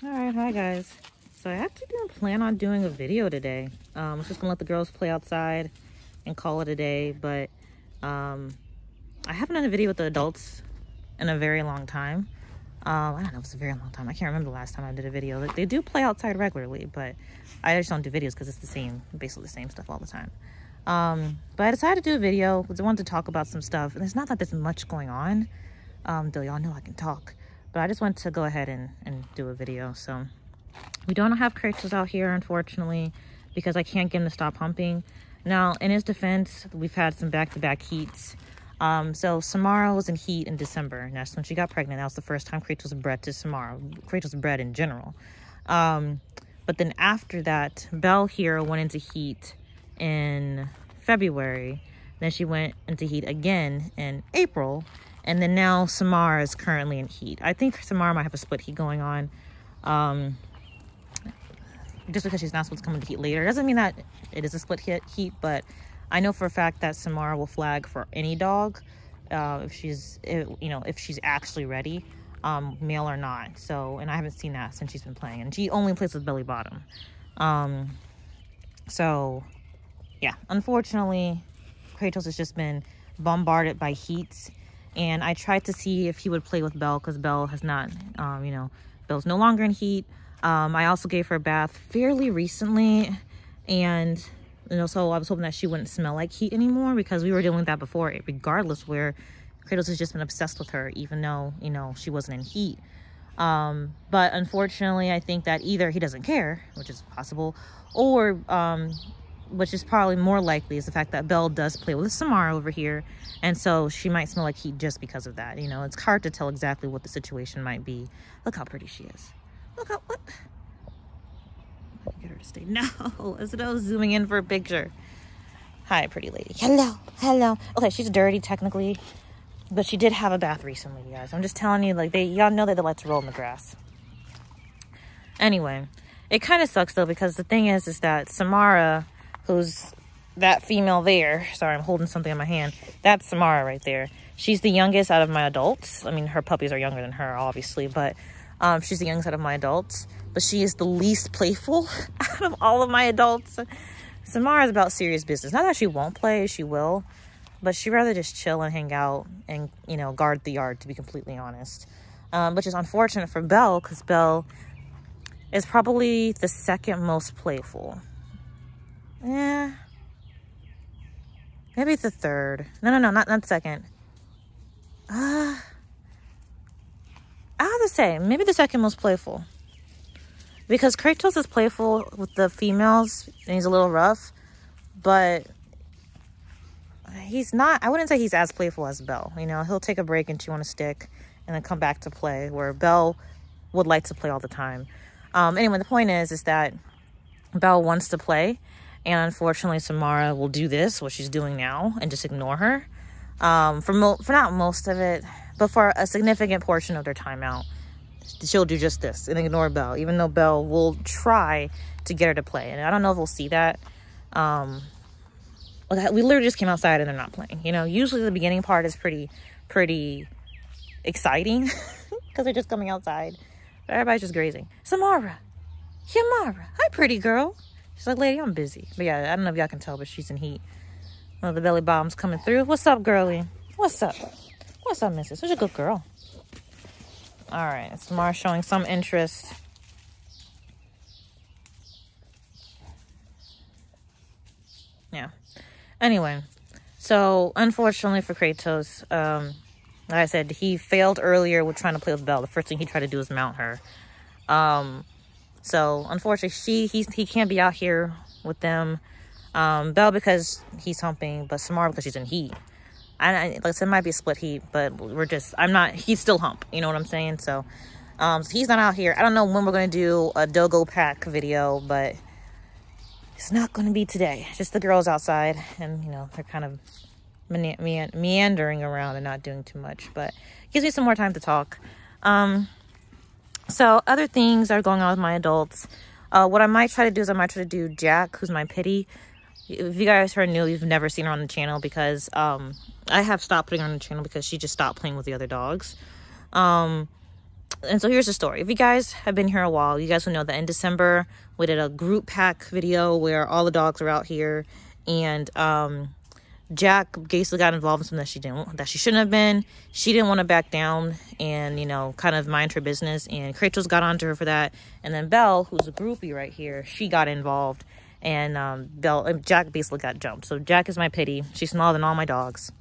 All right, hi guys. So I actually didn't plan on doing a video today. I was just gonna let the girls play outside and call it a day, but I haven't done a video with the adults in a very long time. I don't know, it was a very long time. I can't remember the last time I did a video. Like, they do play outside regularly, but I just don't do videos because it's basically the same stuff all the time. But I decided to do a video because I wanted to talk about some stuff, and it's not that there's much going on, though y'all know I can talk. But I just wanted to go ahead and do a video. So we don't have Kratos out here, unfortunately, because I can't get him to stop humping. Now, in his defense, we've had some back-to-back heats. So Samara was in heat in December, and that's when she got pregnant. That was the first time Kratos bred to Samara. Kratos bred in general. But then after that, Belle here went into heat in February. Then she went into heat again in April. And then now Samara is currently in heat. I think Samara might have a split heat going on. Just because she's not supposed to come into heat later doesn't mean that it is a split heat, but I know for a fact that Samara will flag for any dog if she's actually ready, male or not. So, and I haven't seen that since she's been playing, and she only plays with Belly Bottom. So yeah, unfortunately, Kratos has just been bombarded by heats. And I tried to see if he would play with Belle because Belle has not, Belle's no longer in heat. I also gave her a bath fairly recently. And, so I was hoping that she wouldn't smell like heat anymore because we were dealing with that before, regardless, where Kratos has just been obsessed with her, even though, she wasn't in heat. But unfortunately, I think that either he doesn't care, which is possible, or, which is probably more likely, is the fact that Belle does play with Samara over here. And so she might smell like heat just because of that. It's hard to tell exactly what the situation might be. Look how pretty she is. Look how, what? Get her to stay. No, as I was zooming in for a picture. Hi, pretty lady. Hello, hello. Okay, she's dirty technically, but she did have a bath recently, you guys. I'm just telling you, like, y'all know that they like to roll in the grass. Anyway, it kind of sucks though, because the thing is that Samara, who's that female there, sorry, I'm holding something in my hand, that's Samara right there. She's the youngest out of my adults. I mean, her puppies are younger than her, obviously, but she's the youngest out of my adults, but she is the least playful out of all of my adults. Samara is about serious business. Not that she won't play, she will, but she'd rather just chill and hang out and, guard the yard, to be completely honest. Which is unfortunate for Belle, because Belle is probably the second most playful. Yeah. Maybe the third. No, not second. I have to say, maybe the second most playful. Because Kratos is playful with the females, and he's a little rough, but he's not, I wouldn't say he's as playful as Belle. He'll take a break and chew on a stick, and then come back to play, where Belle would like to play all the time. Anyway, the point is that Belle wants to play, and unfortunately Samara will do this, what she's doing now, and just ignore her. For not most of it, but for a significant portion of their time out, she'll do just this and ignore Belle, even though Belle will try to get her to play. And I don't know if we'll see that. We literally just came outside and they're not playing. Usually the beginning part is pretty exciting because they're just coming outside. But everybody's just grazing. Samara, hi, pretty girl. She's like, lady, I'm busy. But yeah, I don't know if y'all can tell, but she's in heat. One of the Belly Bottoms coming through. What's up, girlie? What's up? What's up, missus? Such a good girl. All right, Samara showing some interest. Yeah. Anyway, so unfortunately for Kratos, like I said, he failed earlier with trying to play with Belle. The first thing he tried to do is mount her. So unfortunately, he can't be out here with them. Belle because he's humping, but Samara because she's in heat. Like I said, it might be a split heat, but he's still hump. You know what I'm saying? So, so he's not out here. I don't know when we're going to do a Dogo pack video, but it's not going to be today. Just the girls outside, and, they're kind of meandering around and not doing too much, but it gives me some more time to talk. So other things that are going on with my adults. What I might try to do is I might try to do Jack, who's my pity. If you guys are new, you've never seen her on the channel because I have stopped putting her on the channel because she just stopped playing with the other dogs. And so here's the story. If you guys have been here a while, you guys will know that in December we did a group pack video where all the dogs were out here, and Jack basically got involved in something that she shouldn't have been. She didn't want to back down and, you know, kind of mind her business, and Kratos got onto her for that. And then Belle, who's a groupie right here, she got involved, and Jack basically got jumped. So Jack is my pity. She's smaller than all my dogs,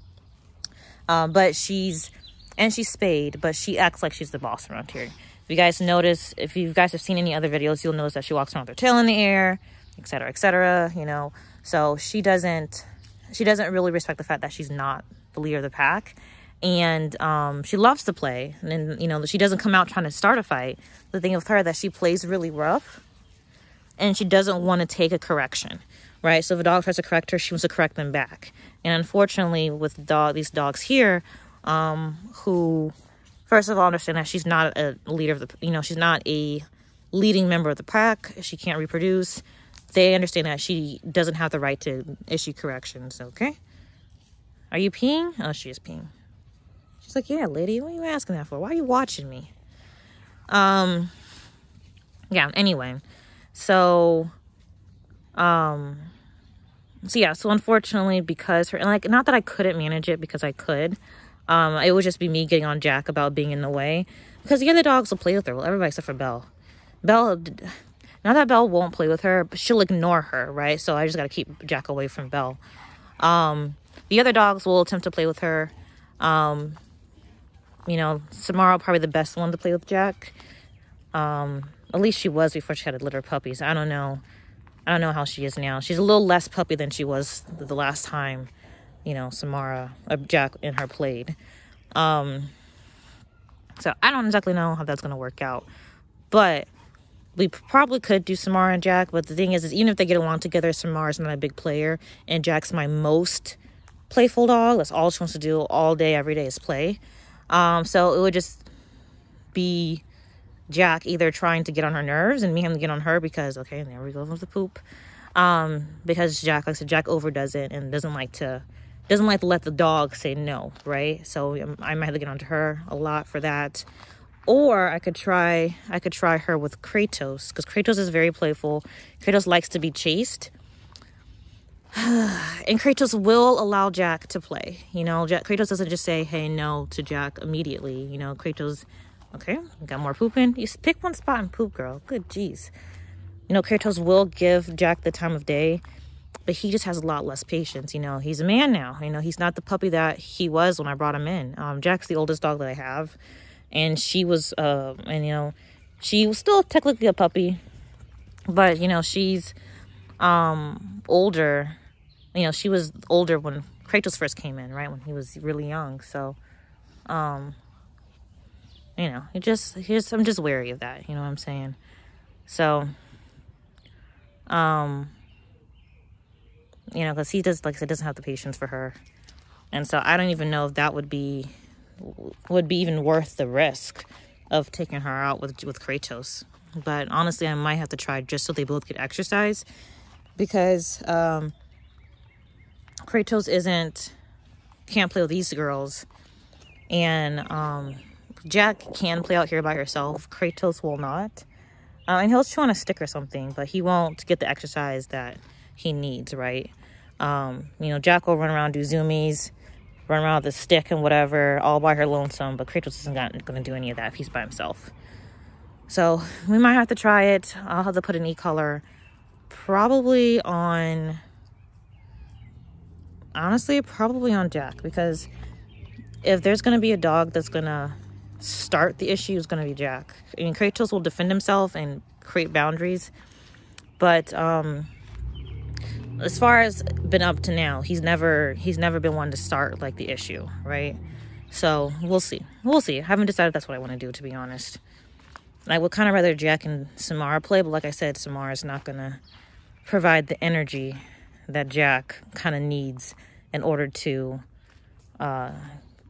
but she's spayed, but she acts like she's the boss around here. If you guys have seen any other videos, you'll notice that she walks around with her tail in the air, etc., you know. So she doesn't really respect the fact that she's not the leader of the pack. And she loves to play. And, you know, she doesn't come out trying to start a fight. The thing with her that she plays really rough, and she doesn't want to take a correction, right? So if a dog tries to correct her, she wants to correct them back. And unfortunately, with these dogs here, who, first of all, understand that she's not a leader of the, you know, she's not a leading member of the pack. She can't reproduce. They understand that she doesn't have the right to issue corrections, okay? Are you peeing? Oh, she is peeing. She's like, yeah, lady, what are you asking that for? Why are you watching me? Yeah, anyway. So unfortunately, because and like, not that I couldn't manage it, because I could. It would just be me getting on Jack about being in the way. Because the other dogs will play with her. Well, everybody except for Belle. Not that Belle won't play with her, but she'll ignore her, right? So I just got to keep Jack away from Belle. The other dogs will attempt to play with her. You know, Samara probably the best one to play with Jack. At least she was before she had a litter of puppies. I don't know how she is now. She's a little less puppy than she was the last time, you know, Jack and her played. So I don't exactly know how that's going to work out. But we probably could do Samara and Jack. But the thing is even if they get along together, Samara's not a big player. And Jack's my most playful dog. That's all she wants to do all day, every day is play. So it would just be Jack either trying to get on her nerves and me having to get on her because, okay, there we go with the poop. Because Jack, like I said, Jack overdoes it and doesn't like to let the dog say no, right? So I might have to get onto her a lot for that. Or I could try her with Kratos, because Kratos is very playful. Kratos likes to be chased. And Kratos will allow Jack to play. You know, Kratos doesn't just say, hey, no to Jack immediately. You know, Kratos, okay, got more pooping. You pick one spot and poop, girl. Good jeez. You know, Kratos will give Jack the time of day, but he just has a lot less patience. You know, he's a man now. You know, he's not the puppy that he was when I brought him in. Jack's the oldest dog that I have. And she was, she was still technically a puppy. But, you know, she's older. You know, she was older when Kratos first came in, right? When he was really young. So, you know, I'm just wary of that. You know what I'm saying? So, you know, because he does, like I said, doesn't have the patience for her. And so I don't even know if that would be even worth the risk of taking her out with Kratos. But honestly, I might have to try just so they both get exercise, because Kratos can't play with these girls, and Jack can play out here by herself. Kratos will not, and he'll chew on a stick or something, but he won't get the exercise that he needs, right? You know, Jack will run around, do zoomies, run around with a stick and whatever, all by her lonesome, but Kratos isn't going to do any of that if he's by himself. So we might have to try it. I'll have to put an e-collar probably on Jack, because if there's going to be a dog that's going to start the issue, it's going to be Jack. I mean, Kratos will defend himself and create boundaries, but as far as been up to now, he's never been one to start like the issue, right? So we'll see. I haven't decided that's what I want to do, to be honest. I would kind of rather Jack and Samara play, but like I said, Samara's not gonna provide the energy that Jack kind of needs in order to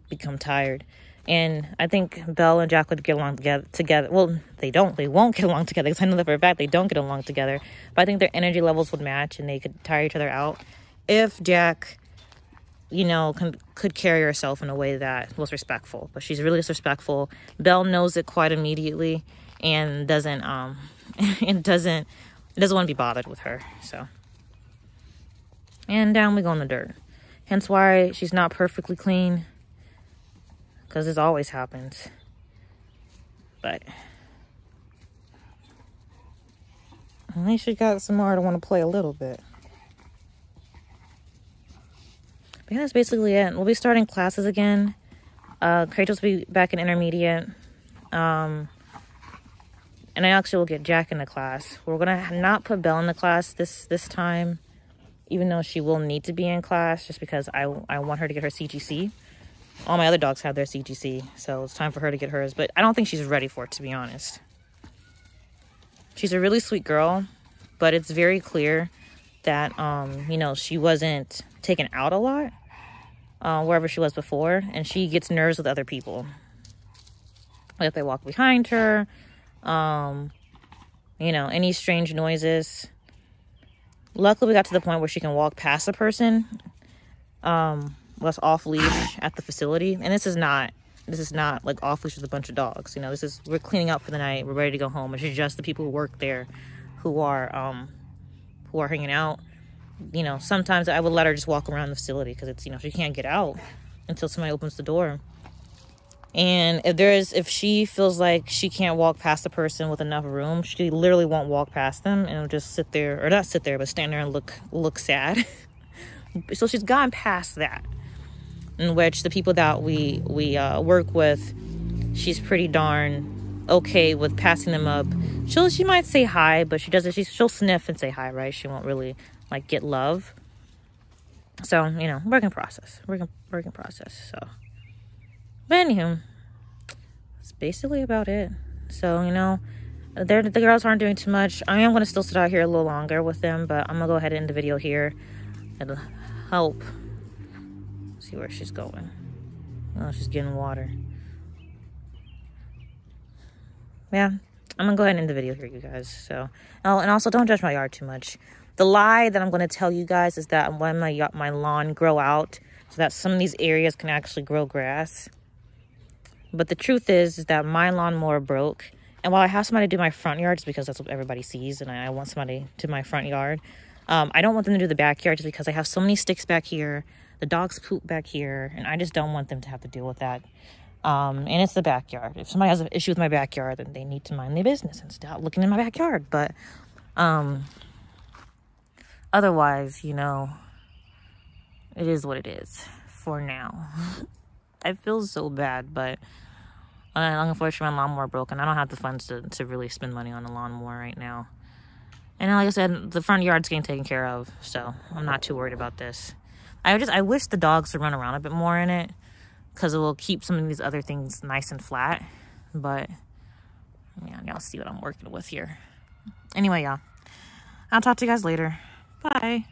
become tired. And I think Belle and Jack would get along together. Well, they won't get along together, because I know that for a fact they don't get along together. But I think their energy levels would match and they could tire each other out if Jack you know, could carry herself in a way that was respectful. But she's really disrespectful. Belle knows it quite immediately and doesn't it doesn't want to be bothered with her. So, and down we go in the dirt. Hence why she's not perfectly clean, because this always happens. But at least she got some more to want to play a little bit. But yeah, that's basically it. We'll be starting classes again. Kratos will be back in intermediate. And I actually will get Jack in the class. We're gonna not put Belle in the class this time, even though she will need to be in class, just because I want her to get her CGC. All my other dogs have their CGC, so it's time for her to get hers. But I don't think she's ready for it, to be honest. She's a really sweet girl, but it's very clear that you know, she wasn't taken out a lot wherever she was before, and she gets nerves with other people. Like if they walk behind her, you know, any strange noises. Luckily, we got to the point where she can walk past a person that's off leash at the facility. And this is not like off leash with a bunch of dogs. You know, we're cleaning up for the night. We're ready to go home. It's just the people who work there who are hanging out. You know, sometimes I would let her just walk around the facility because it's, you know, she can't get out until somebody opens the door. And if she feels like she can't walk past a person with enough room, she literally won't walk past them and will just sit there, or not sit there, but stand there and look sad. So she's gone past that, in which the people that we work with, she's pretty darn okay with passing them up. She might say hi, but she'll sniff and say hi, right? She won't really like get love. So, you know, work in process. So, but anywho, that's basically about it. So, you know, the girls aren't doing too much. I am going to still sit out here a little longer with them, but I'm going to go ahead and end the video here. It'll help. See where she's going. Oh, she's getting water. Yeah, I'm going to go ahead and end the video here, you guys. So, oh, and also don't judge my yard too much. The lie that I'm going to tell you guys is that when my lawn grow out, so that some of these areas can actually grow grass. But the truth is that my lawnmower broke. And while I have somebody do my front yard, just because that's what everybody sees, and I want somebody to my front yard, I don't want them to do the backyard just because I have so many sticks back here. The dogs poop back here, and I just don't want them to have to deal with that. And it's the backyard. If somebody has an issue with my backyard, then they need to mind their business and stop looking in my backyard. But otherwise, you know, it is what it is for now. I feel so bad, but unfortunately my lawnmower broke, and I don't have the funds to really spend money on a lawnmower right now. And like I said, the front yard's getting taken care of, so I'm not too worried about this. I wish the dogs would run around a bit more in it, because it will keep some of these other things nice and flat. But yeah, y'all see what I'm working with here. Anyway, y'all, I'll talk to you guys later. Bye.